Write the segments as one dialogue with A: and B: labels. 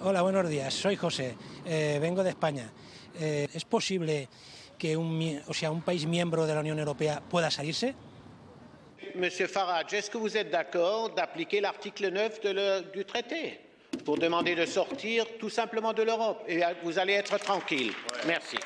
A: Hola, buenos días. Soy José. Vengo de España. ¿Es posible que un país miembro de la Unión Europea pueda salirse?
B: Monsieur Farage, est-ce que vous êtes d'accord d'appliquer l'article 9 du traité pour demander de sortir tout simplement de l'Europe? Et vous allez être tranquille. Merci.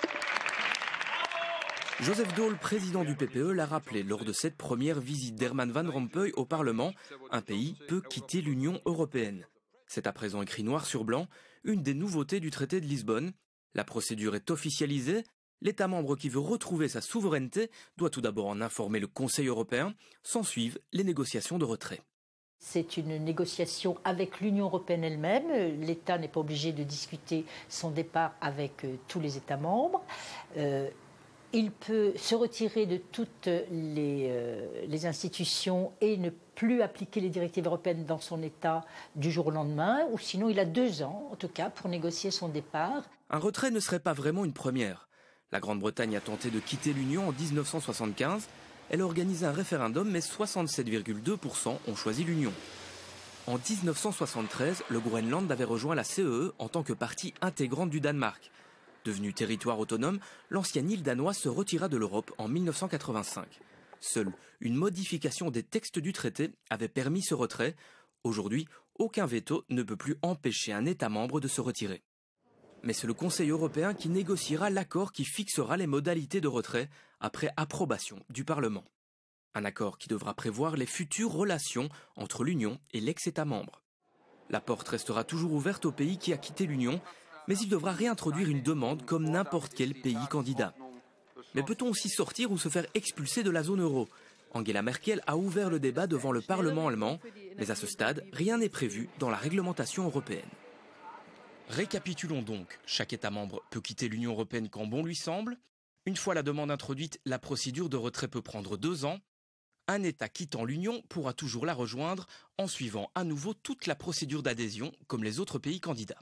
C: Joseph Daul, président du PPE, l'a rappelé lors de cette première visite d'Herman Van Rompuy au Parlement. Un pays peut quitter l'Union européenne. C'est à présent écrit noir sur blanc, une des nouveautés du traité de Lisbonne. La procédure est officialisée. L'État membre qui veut retrouver sa souveraineté doit tout d'abord en informer le Conseil européen. S'ensuivent les négociations de retrait.
D: C'est une négociation avec l'Union européenne elle-même. L'État n'est pas obligé de discuter son départ avec tous les États membres. Il peut se retirer de toutes les institutions et ne plus appliquer les directives européennes dans son État du jour au lendemain, ou sinon il a 2 ans, en tout cas, pour négocier son départ.
C: Un retrait ne serait pas vraiment une première. La Grande-Bretagne a tenté de quitter l'Union en 1975. Elle a organisé un référendum, mais 67,2% ont choisi l'Union. En 1973, le Groenland avait rejoint la CEE en tant que partie intégrante du Danemark. Devenu territoire autonome, l'ancienne île danoise se retira de l'Europe en 1985. Seule une modification des textes du traité avait permis ce retrait. Aujourd'hui, aucun veto ne peut plus empêcher un État membre de se retirer. Mais c'est le Conseil européen qui négociera l'accord qui fixera les modalités de retrait après approbation du Parlement. Un accord qui devra prévoir les futures relations entre l'Union et l'ex-État membre. La porte restera toujours ouverte au pays qui a quitté l'Union, mais il devra réintroduire une demande comme n'importe quel pays candidat. Mais peut-on aussi sortir ou se faire expulser de la zone euro? Angela Merkel a ouvert le débat devant le Parlement allemand, mais à ce stade, rien n'est prévu dans la réglementation européenne. Récapitulons donc, chaque État membre peut quitter l'Union européenne quand bon lui semble. Une fois la demande introduite, la procédure de retrait peut prendre 2 ans. Un État quittant l'Union pourra toujours la rejoindre en suivant à nouveau toute la procédure d'adhésion comme les autres pays candidats.